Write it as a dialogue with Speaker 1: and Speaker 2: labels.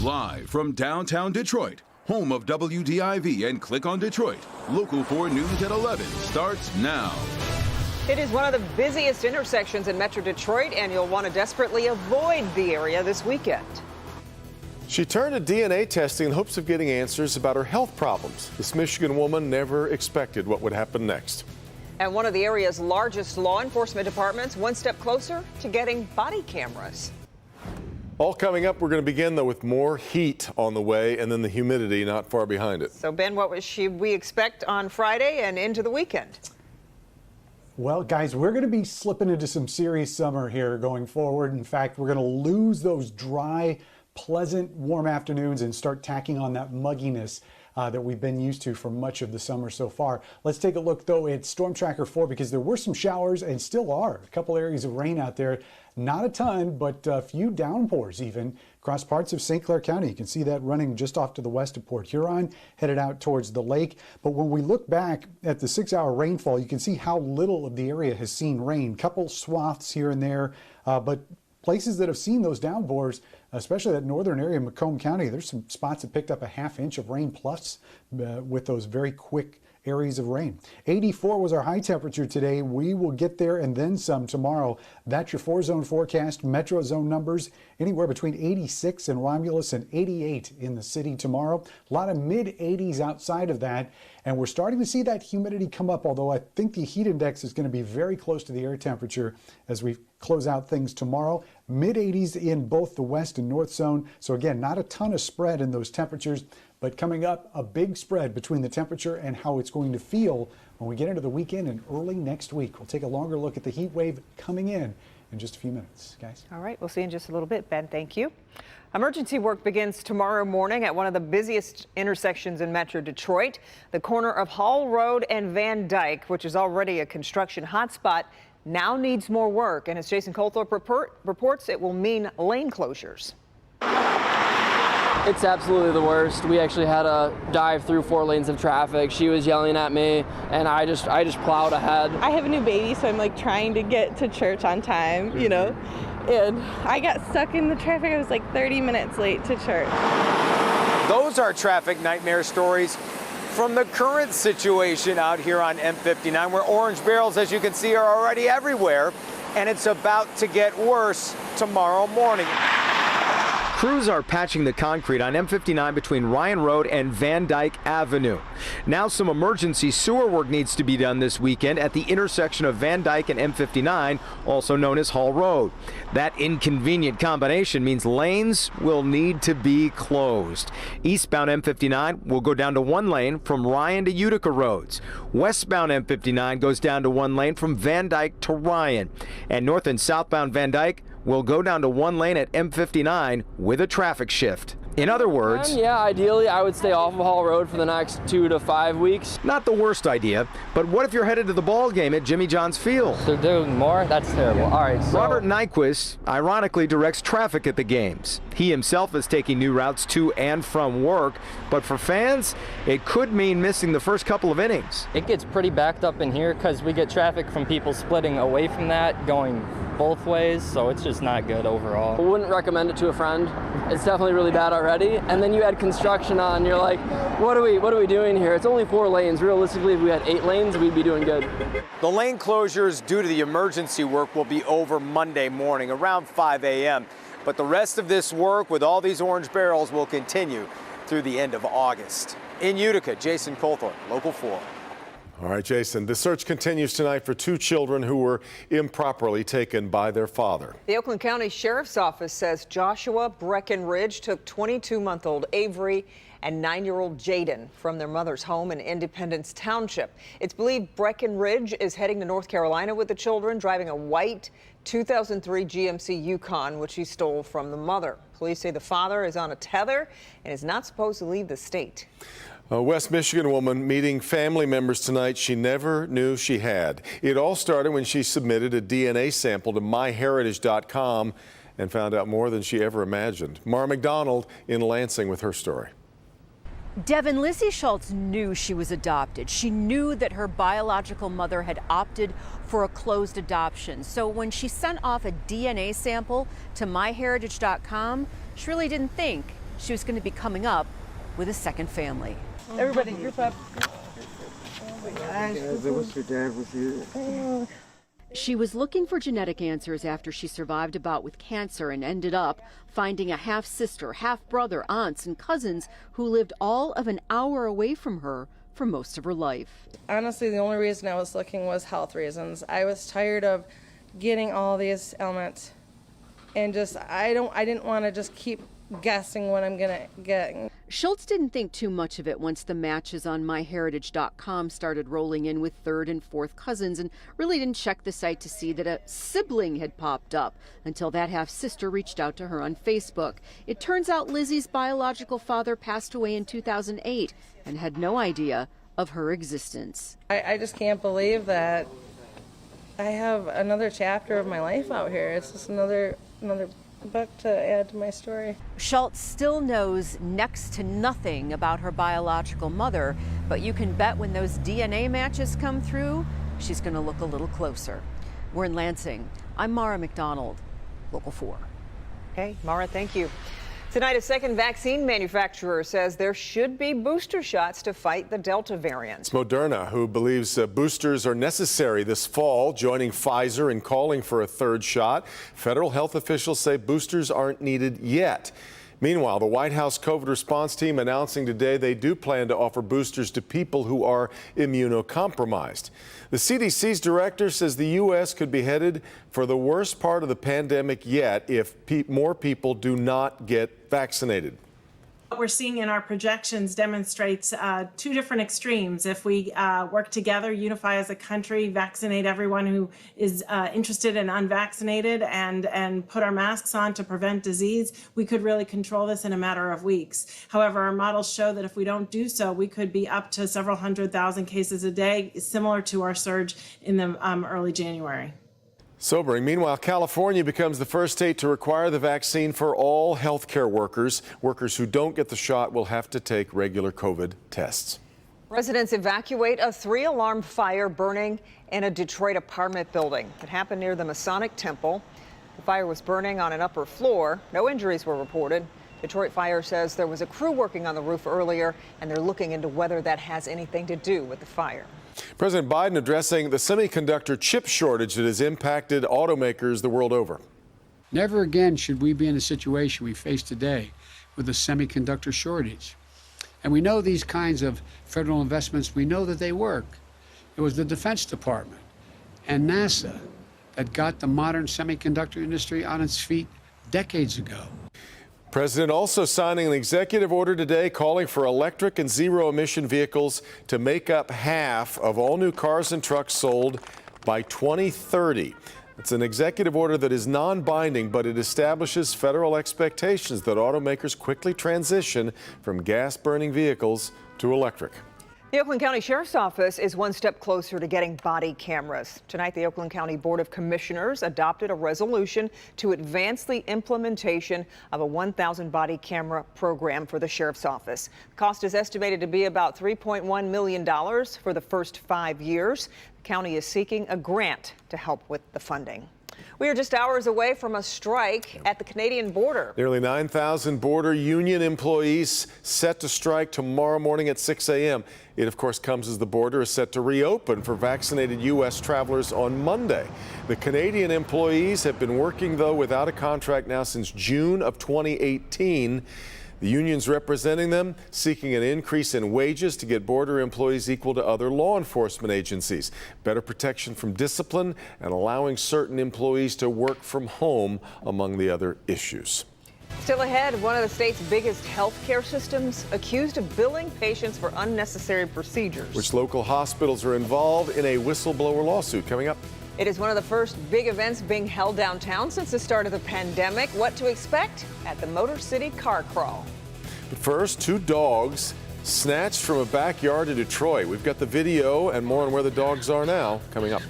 Speaker 1: Live from downtown Detroit, home of WDIV and Click on Detroit, Local 4 News at 11 starts now.
Speaker 2: It is one of the busiest intersections in Metro Detroit, and you'll want to desperately avoid the area this weekend.
Speaker 3: She turned to DNA testing in hopes of getting answers about her health problems. This Michigan woman never expected what would happen next.
Speaker 2: And one of the area's largest law enforcement departments, one step closer to getting body cameras.
Speaker 3: All coming up, we're going to begin, though, with more heat on the way and then the humidity not far behind it.
Speaker 2: So, Ben, what should we expect on Friday and into the weekend?
Speaker 4: Well, guys, we're going to be slipping into some serious summer here going forward. In fact, we're going to lose those dry, pleasant, warm afternoons and start tacking on that mugginess that we've been used to for much of the summer so far. Let's take a look, though, at Storm Tracker 4 because there were some showers and still are. A couple areas of rain out there. Not a ton, but a few downpours even across parts of St. Clair County. You can see that running just off to the west of Port Huron, headed out towards the lake. But when we look back at the 6-hour rainfall, you can see how little of the area has seen rain. Couple swaths here and there, but places that have seen those downpours, especially that northern area of Macomb County, there's some spots that picked up a ½ inch of rain plus with those very quick areas of rain. 84 was our high temperature today. We will get there and then some tomorrow. That's your 4-zone forecast. Metro zone numbers anywhere between 86 in Romulus and 88 in the city tomorrow. A lot of mid-80s outside of that. And we're starting to see that humidity come up, although I think the heat index is going to be very close to the air temperature as we close out things tomorrow. Mid-80s in both the west and north zone. So again, not a ton of spread in those temperatures, but coming up, a big spread between the temperature and how it's going to feel when we get into the weekend and early next week. We'll take a longer look at the heat wave coming in just a few minutes, guys.
Speaker 2: All right, we'll see you in just a little bit, Ben. Thank you. Emergency work begins tomorrow morning at one of the busiest intersections in Metro Detroit, the corner of Hall Road and Van Dyke, which is already a construction hotspot, now needs more work. And as Jason Colthorpe reports, it will mean lane closures.
Speaker 5: It's absolutely the worst. We actually had to dive through 4 lanes of traffic. She was yelling at me, and I just plowed ahead.
Speaker 6: I have a new baby, so I'm like trying to get to church on time, you know, and I got stuck in the traffic. I was like 30 minutes late to church.
Speaker 7: Those are traffic nightmare stories from the current situation out here on M59, where orange barrels, as you can see, are already everywhere, and it's about to get worse tomorrow morning.
Speaker 8: Crews are patching the concrete on M59 between Ryan Road and Van Dyke Avenue. Now some emergency sewer work needs to be done this weekend at the intersection of Van Dyke and M59, also known as Hall Road. That inconvenient combination means lanes will need to be closed. Eastbound M59 will go down to 1 lane from Ryan to Utica roads. Westbound M59 goes down to 1 lane from Van Dyke to Ryan. And north and southbound Van Dyke will go down to 1 lane at M59 with a traffic shift. In other words,
Speaker 5: yeah, ideally I would stay off of Hall Road for the next 2 to 5 weeks.
Speaker 8: Not the worst idea, but what if you're headed to the ball game at Jimmy John's Field?
Speaker 5: They're doing more? That's terrible. All right, so
Speaker 8: Robert Nyquist ironically directs traffic at the games. He himself is taking new routes to and from work, but for fans, it could mean missing the first couple of innings.
Speaker 5: it gets pretty backed up in here because we get traffic from people splitting away from that, going both ways, so it's just not good overall. I wouldn't recommend it to a friend. It's definitely really bad already. And then you add construction on, you're like, what are we doing here? It's only 4 lanes. Realistically, if we had 8 lanes, we'd be doing good.
Speaker 7: The lane closures due to the emergency work will be over Monday morning around 5 a.m. But the rest of this work with all these orange barrels will continue through the end of August. In Utica, Jason Colthorpe, Local 4.
Speaker 3: All right, Jason, the search continues tonight for 2 children who were improperly taken by their father.
Speaker 2: The Oakland County Sheriff's Office says Joshua Breckenridge took 22-month-old Avery and 9-year-old Jaden from their mother's home in Independence Township. It's believed Breckenridge is heading to North Carolina with the children, driving a white 2003 GMC Yukon, which he stole from the mother. Police say the father is on a tether and is not supposed to leave the state.
Speaker 3: A West Michigan woman meeting family members tonight she never knew she had. It all started when she submitted a DNA sample to myheritage.com and found out more than she ever imagined. Mara McDonald in Lansing with her story.
Speaker 9: Devin, Lizzie Schultz knew she was adopted. She knew that her biological mother had opted for a closed adoption. So when she sent off a DNA sample to myheritage.com, she really didn't think she was going to be coming up with a second family.
Speaker 6: Everybody group up.
Speaker 10: I wish your dad was here.
Speaker 9: She was looking for genetic answers after she survived a bout with cancer and ended up finding a half-sister, half-brother, aunts, and cousins who lived all of an hour away from her for most of her life.
Speaker 6: Honestly, the only reason I was looking was health reasons. I was tired of getting all these ailments, and I didn't want to just keep guessing what I'm gonna get.
Speaker 9: Schultz didn't think too much of it once the matches on myheritage.com started rolling in with third and fourth cousins, and really didn't check the site to see that a sibling had popped up until that half-sister reached out to her on Facebook. It turns out Lizzie's biological father passed away in 2008 and had no idea of her existence.
Speaker 6: I just can't believe that I have another chapter of my life out here. It's just another book to add to my story.
Speaker 9: Schultz still knows next to nothing about her biological mother, but you can bet when those DNA matches come through, she's going to look a little closer. We're in Lansing. I'm Mara McDonald, Local 4.
Speaker 2: Okay, Mara, thank you. Tonight, a second vaccine manufacturer says there should be booster shots to fight the Delta variant.
Speaker 3: It's Moderna, who believes boosters are necessary this fall, joining Pfizer in calling for a third shot. Federal health officials say boosters aren't needed yet. Meanwhile, the White House COVID response team announcing today they do plan to offer boosters to people who are immunocompromised. The CDC's director says the U.S. could be headed for the worst part of the pandemic yet if more people do not get vaccinated.
Speaker 11: What we're seeing in our projections demonstrates two different extremes. If we work together, unify as a country, vaccinate everyone who is interested and unvaccinated, and put our masks on to prevent disease, we could really control this in a matter of weeks. However, our models show that if we don't do so, we could be up to several 100,000 cases a day, similar to our surge in the early January.
Speaker 3: Sobering. Meanwhile, California becomes the first state to require the vaccine for all healthcare workers. Workers who don't get the shot will have to take regular COVID tests.
Speaker 2: Residents evacuate a 3-alarm fire burning in a Detroit apartment building. It happened near the Masonic Temple. The fire was burning on an upper floor. No injuries were reported. Detroit Fire says there was a crew working on the roof earlier, and they're looking into whether that has anything to do with the fire.
Speaker 3: President Biden addressing the semiconductor chip shortage that has impacted automakers the world over.
Speaker 12: Never again should we be in a situation we face today with a semiconductor shortage. And we know these kinds of federal investments, we know that they work. It was the Defense Department and NASA that got the modern semiconductor industry on its feet decades ago.
Speaker 3: President also signing an executive order today calling for electric and zero-emission vehicles to make up half of all new cars and trucks sold by 2030. It's an executive order that is non-binding, but it establishes federal expectations that automakers quickly transition from gas-burning vehicles to electric.
Speaker 2: The Oakland County Sheriff's Office is one step closer to getting body cameras. Tonight, the Oakland County Board of Commissioners adopted a resolution to advance the implementation of a 1,000 body camera program for the Sheriff's Office. The cost is estimated to be about $3.1 million for the first 5 years. The county is seeking a grant to help with the funding. We are just hours away from a strike at the Canadian border.
Speaker 3: Nearly 9,000 border union employees set to strike tomorrow morning at 6 a.m. It, of course, comes as the border is set to reopen for vaccinated U.S. travelers on Monday. The Canadian employees have been working, though, without a contract now since June of 2018. The unions representing them seeking an increase in wages to get border employees equal to other law enforcement agencies, better protection from discipline, and allowing certain employees to work from home, among the other issues.
Speaker 2: Still ahead, one of the state's biggest health care systems accused of billing patients for unnecessary procedures.
Speaker 3: Which local hospitals are involved in a whistleblower lawsuit coming up.
Speaker 2: It is one of the first big events being held downtown since the start of the pandemic. What to expect at the Motor City Car Crawl.
Speaker 3: But first, 2 dogs snatched from a backyard in Detroit. We've got the video and more on where the dogs are now coming up.